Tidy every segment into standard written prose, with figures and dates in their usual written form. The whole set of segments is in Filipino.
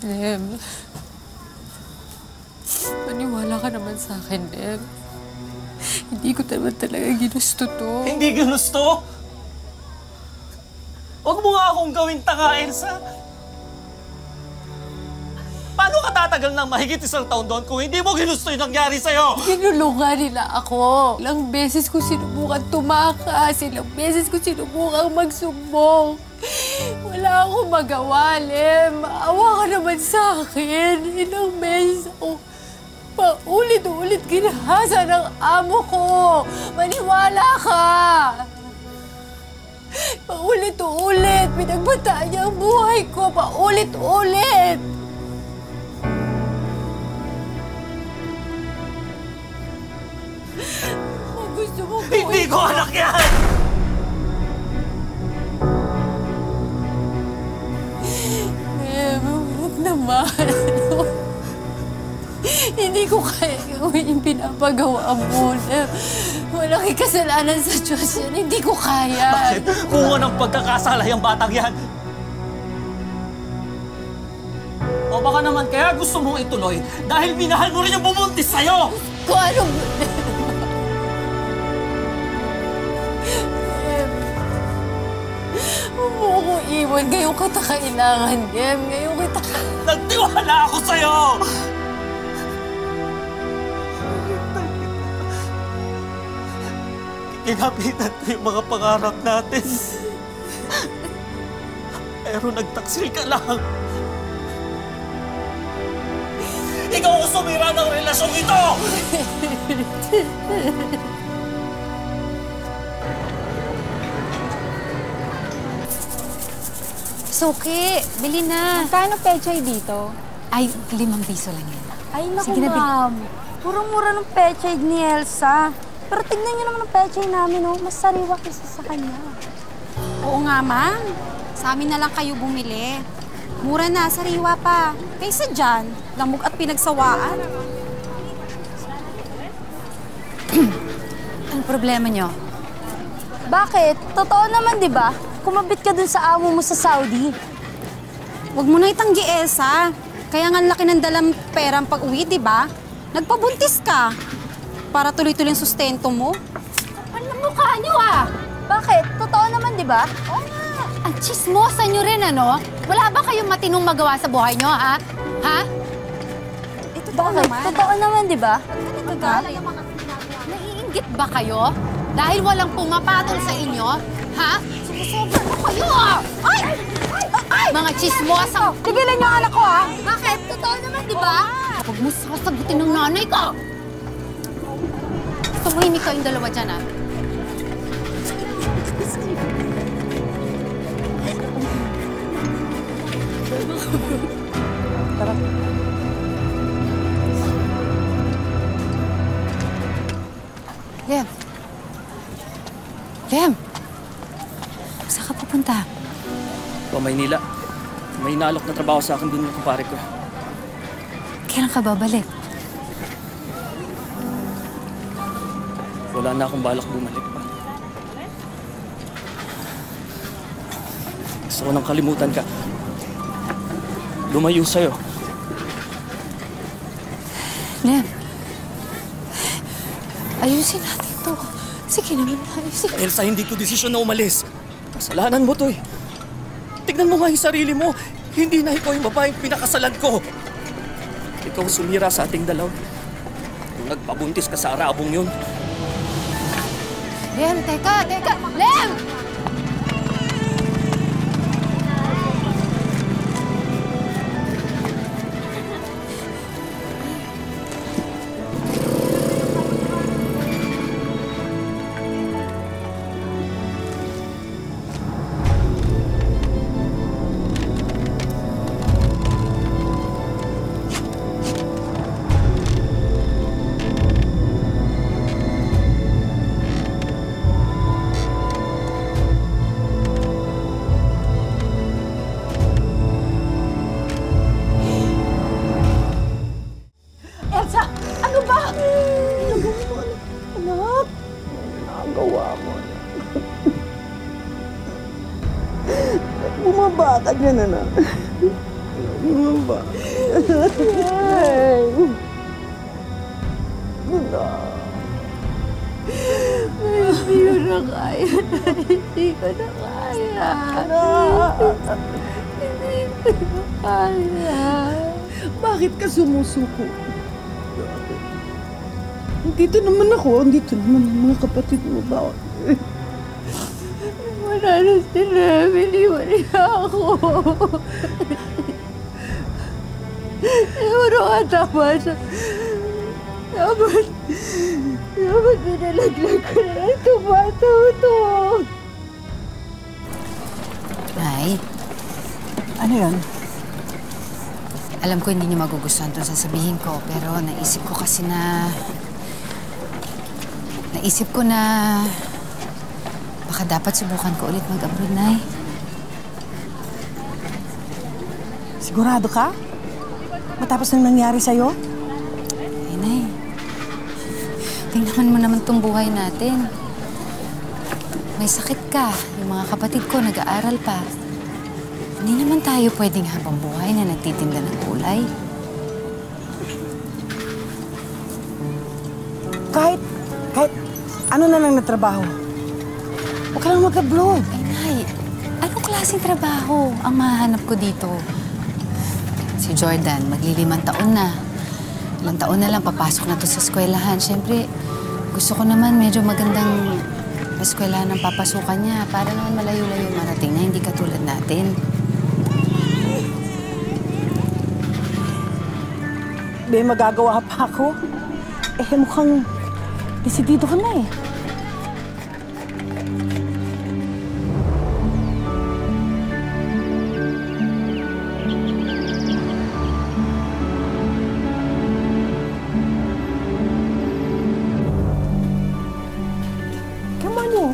Lem, maniwala ka naman sa akin, Lem. Hindi ko naman talaga ginusto to. Hindi ginusto? Huwag mo nga akong gawing tanga, Elsa. Paano ka tatagal ng mahigit 1 taon doon kung hindi mo ginusto yung nangyari sa'yo? Kinulungan nila ako. Ilang beses ko sinubukan tumakas. Ilang beses ko sinubukan magsumbong. Wala akong magawa, Lem. Maawa ka naman sa akin. Ilang beses ako paulit-ulit ginahasa ng amo ko. Maniwala ka. Paulit-ulit. Pinagbataan niya ang buhay ko. Paulit-ulit. Gusto mo gawin? Hindi ko anak yan! Huwag naman. Hindi ko kaya gawin yung pinapagawa mo. Malaki kasalanan sa Diyos yan. Hindi ko kaya. Bakit? Kung anong pagkakasala yung batang yan? O baka naman kaya gusto mong ituloy dahil minahal mo rin yung bubuntis sa'yo! Kung anong... Huwag mo akong iwan. Ngayon kita kailangan, Em. Ngayon kita... Nagtiwala ako sa'yo! Kinapitan ko yung mga pangarap natin. Pero nagtaksil ka lang. Ikaw ang sumira ng relasyong ito! Suki, bili na. Magkano pechay dito? Ay, 5 piso lang yan. Ay, naku, Sige na, ma'am. Murang-mura ng pechay ni Elsa. Pero tignan niyo naman ang pechay namin, oh. Mas sariwa kaysa sa kanya. Oo nga, ma'am. Sa amin na lang kayo bumili. Mura na, sariwa pa. Kaysa dyan, lamog at pinagsawaan. Anong problema nyo? Bakit? Totoo naman, di ba? Kumabit ka dun sa amo mo sa Saudi. Huwag mo na itanggi, Elsa. Kaya nga laki ng dalang perang pag-uwi, di ba? Nagpabuntis ka. Para tuloy-tuloy ang sustento mo. Ano mukha niyo, ah? Bakit? Totoo naman, di ba? Oo nga. Ang chismosa nyo rin, ano? Wala ba kayong matinong magawa sa buhay nyo, ha? Ha? Bakit? Totoo naman, di ba? Naiinggit ba kayo? Dahil walang pumapatol sa inyo? Ha? Sumusobra mo kayo, ah! Ay! Ay! Mga chismosa! Tigilan niyo ang anak ko, ha? Bakit? Totoo naman, di ba? Huwag mo sasagutin ng nanay ko! Tumahimik kayong dalawa dyan, ah. Tara. Lem. Lem. Saan ka pupunta? Pa Maynila. May inaalok na trabaho sa akin dun yung kumpare ko. Kailan ka babalik? Wala na akong balak bumalik pa. Gusto ko nang kalimutan ka. Lumayo sa'yo. Lem. Ayusin natin to. Sige naman, ayusin. Elsa, hindi ko desisyon na umalis. Kasalanan mo to eh. Tignan mo nga yung sarili mo. Hindi na ikaw yung babaeng pinakasalan ko. Ikaw sumira sa ating dalaw. Kung nagpabuntis ka sa arabong yun. Lem, teka! Lem! Bumaba ka dyan, anak. Hindi ko na kaya. Hindi ko na kaya. Hindi ko na kaya. Bakit ka sumusuko? Dito naman ako. Dito naman ang mga kapatid mo ba? Wala na sila. Iniwan niya ako. Siguro ka tama siya. Dapat pinalaglag ko na lang tumataw-to. Nay, Ano yan? alam ko hindi niyo magugustuhan itong sasabihin ko, pero naisip ko na baka dapat subukan ko ulit mag-abroad, Nay. Sigurado ka? Matapos nang nangyari sa'yo? Ay, Nay. Tingnan mo naman itong buhay natin. May sakit ka. Yung mga kapatid ko nag-aaral pa. Hindi naman tayo pwedeng habang buhay na nagtitinda ng gulay. Kahit ano na lang na trabaho. Huwag ka lang mag-abroad. Ay, Nay, anong klaseng trabaho ang mahanap ko dito? Si Jordan, maglilimang taon na. Ilang taon na lang, papasok na to sa eskwelahan. Siyempre, gusto ko naman medyo magandang eskwelahan ng papasukan niya para naman malayo-layo marating na, hindi katulad natin. May magagawa pa ako. Mukhang desidido ka na eh.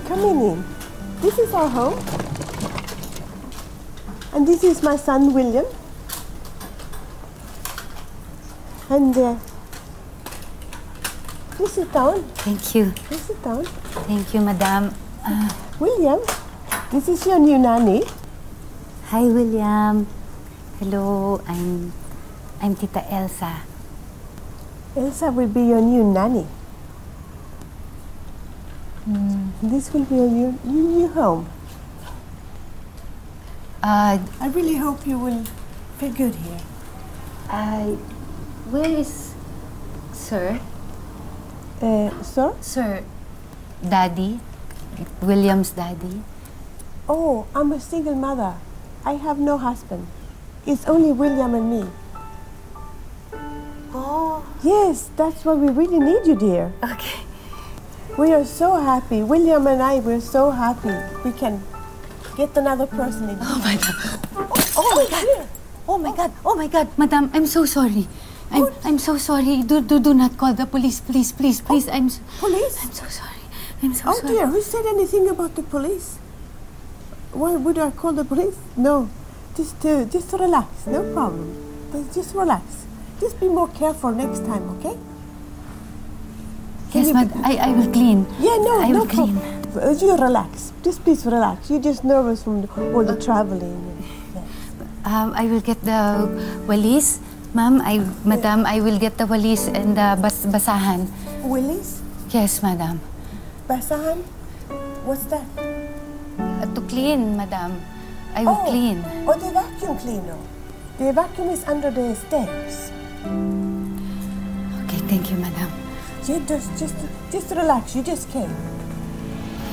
Come in. This is our home. And this is my son, William. And please sit down. Thank you. Please sit down. Thank you, Madam. William, this is your new nanny. Hi, William. Hello, I'm Tita Elsa. Elsa will be your new nanny. This will be your new home. I really hope you will feel good here. Where is Sir? Sir? Sir, Daddy? William's daddy? Oh, I'm a single mother. I have no husband. It's only William and me. Oh, Yes, that's why we really need you, dear. okay. We are so happy. William and I, we're so happy. We can get another person in. Oh, Madam. Oh, my God. Oh, my God. Oh, my God. Madam, I'm so sorry. I'm so sorry. Do not call the police, please. I'm Police? so sorry. I'm so Oh sorry. dear, who said anything about the police? Why would I call the police? No, just relax, no problem. Just relax. Just be more careful next time, okay? Yes, Madam. I will clean. Yeah, no, I no will clean. problem. You relax. Just please relax. You're just nervous from all the traveling. I will get the walis. Ma'am, Madam, I will get the walis and the basahan. Willis? Yes, Madam. Basahan? What's that? To clean, Madam. I will clean. Oh, the vacuum cleaner. The vacuum is under the stairs. Okay, thank you, Madam. You just relax. You just came.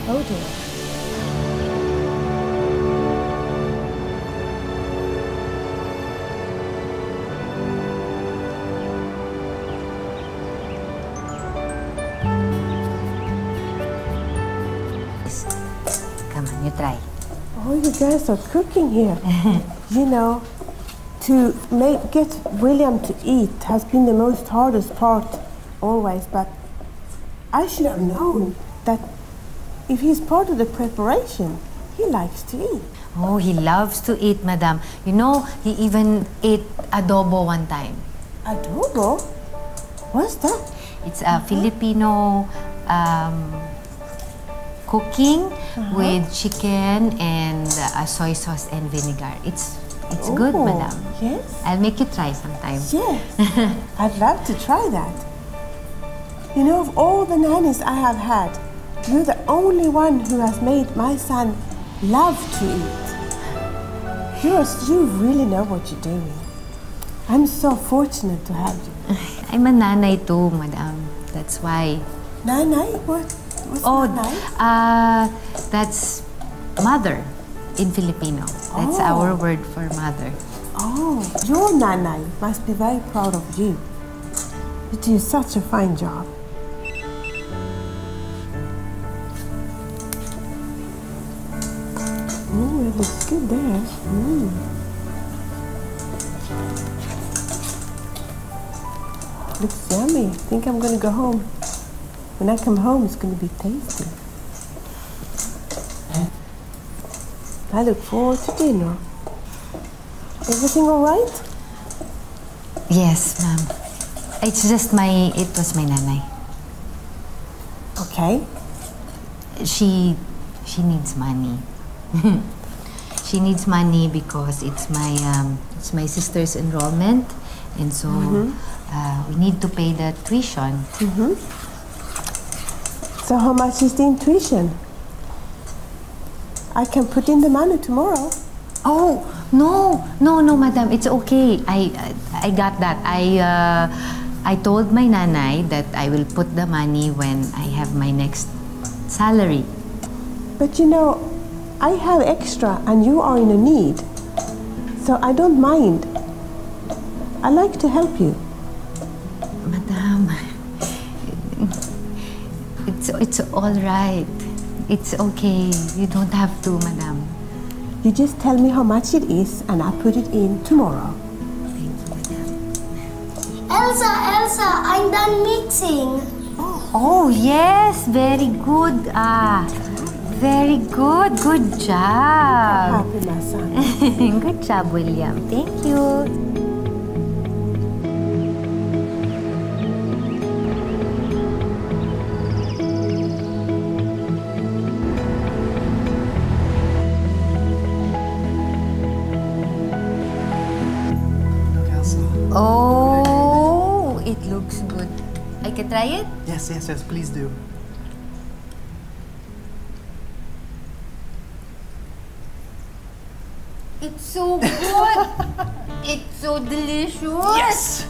Oh dear. Come on, you try. Oh, you guys are cooking here. You know, to get William to eat has been the most hardest part always, but I should have known that if he's part of the preparation, he likes to eat. Oh, he loves to eat, Madam. You know, he even ate adobo one time. Adobo? What's that? It's a Filipino cooking with chicken and soy sauce and vinegar. It's It's good, Oh, madam. Yes? I'll make you try sometime. Yes. I'd love to try that. You know, of all the nannies I have had, you're the only one who has made my son love to eat. You really know what you're doing. I'm so fortunate to have you. I'm a nanay too, madam. That's why. Nanay? What's nanay? That's mother in Filipino. That's our word for mother. Oh, your nanay must be very proud of you. You do such a fine job. It looks good there. Looks yummy. I think I'm gonna go home. When I come home, it's gonna be tasty. I look forward to dinner. Everything all right? Yes, ma'am. It was my nanay. Okay. She needs money. She needs money because it's my sister's enrollment, and so we need to pay the tuition. So how much is the tuition? I can put in the money tomorrow. Oh no, madam, it's okay. I got that. I told my nanay that I will put the money when I have my next salary. But you know, I have extra and you are in a need. So I don't mind. I like to help you. Madam, it's all right. It's okay. You don't have to, madam. You just tell me how much it is and I'll put it in tomorrow. Thank you, madam. Elsa, I'm done mixing. Oh, yes. Very good. Very good. Good job. Happy, my son. Good job, William. Thank you. Oh, it looks good. I can try it? Yes, please do. It's so good! It's so delicious! Yes!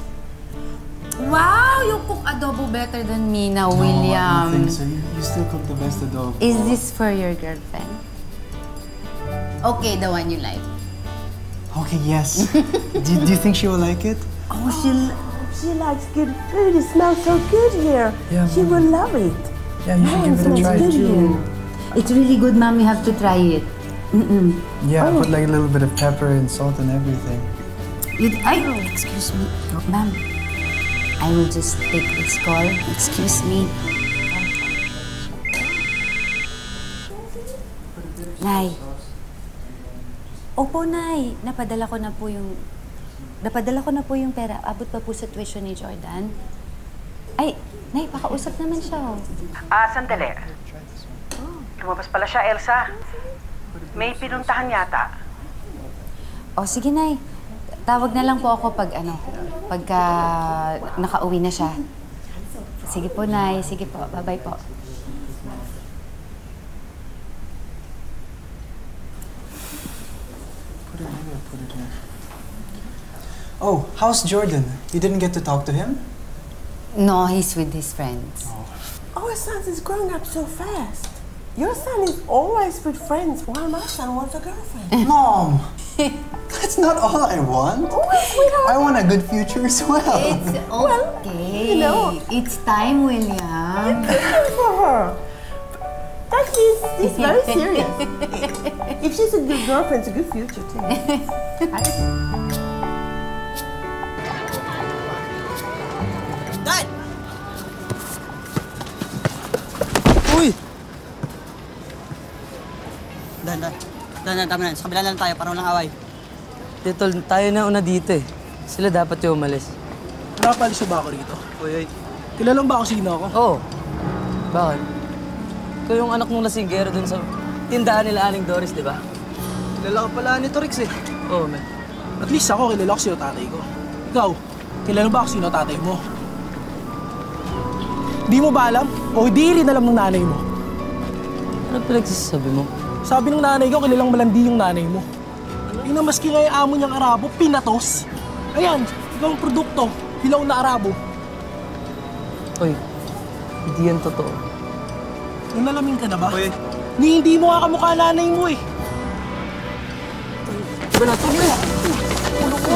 Wow! You cook adobo better than me now, I William. don't think so. You still cook the best adobo. Is this for your girlfriend? Okay, the one you like. Okay, yes. do you think she will like it? Oh, she likes good food. It smells so good here. Yeah, she will love it. Yeah, you should give it a try good too. here. It's really good, ma'am. You have to try it. Yeah, I put like a little bit of pepper and salt and everything. Excuse me. Ma'am, I will just take this call. Excuse me. Nay. Opo, Nay. Napadala ko na po yung pera. Abot pa po sa tuition ni Jordan. Ay, Nay, pakausap naman siya. Sandali. Lumabas pala siya, Elsa. May pinuntahan yata. O, sige, Nay. Tawag na lang po ako pagka nakauwi na siya. Sige po, Nay. Sige po. Bye-bye po. Put it here. Oh, how's Jordan? You didn't get to talk to him? No, he's with his friends. Our son is growing up so fast. Your son is always with friends, while my son wants a girlfriend. Mom! That's not all I want. Oh, sweetheart. I want a good future as well. It's okay. you know. It's time, William. Good for her. That means he's very serious. If she's a good girlfriend, it's a good future too. Dad! Uy! Dan, tama na. Sa kabila na lang tayo para walang away. Tol, tayo na una dito eh. Sila dapat yung umalis. Napalis ba ako rito? Oy. Kilala mo ba ako sino ako? Oo. Bakit? Ikaw yung anak mong lasinggero dun sa tindahan nila Aling Doris, di ba? Kilala ka pala ni Torix eh. Oo, man. At least ako, kilala ko sino tatay ko. Ikaw, kilala ba ako sino tatay mo? Di mo ba alam? O di rin alam ng nanay mo? Ano pinagsasabi mo? Sabi ng nanay ko, kilalang malandi yung nanay mo. Yung maski nga yung amo niyang Arabo, pinatos. Ayan, ikaw ang produkto, hilaw na Arabo. Hoy, hindi yan totoo. Nalamin ka na ba? Oy. Hindi mo nga kamukha nanay mo eh. Diba na ito? Ulo ko.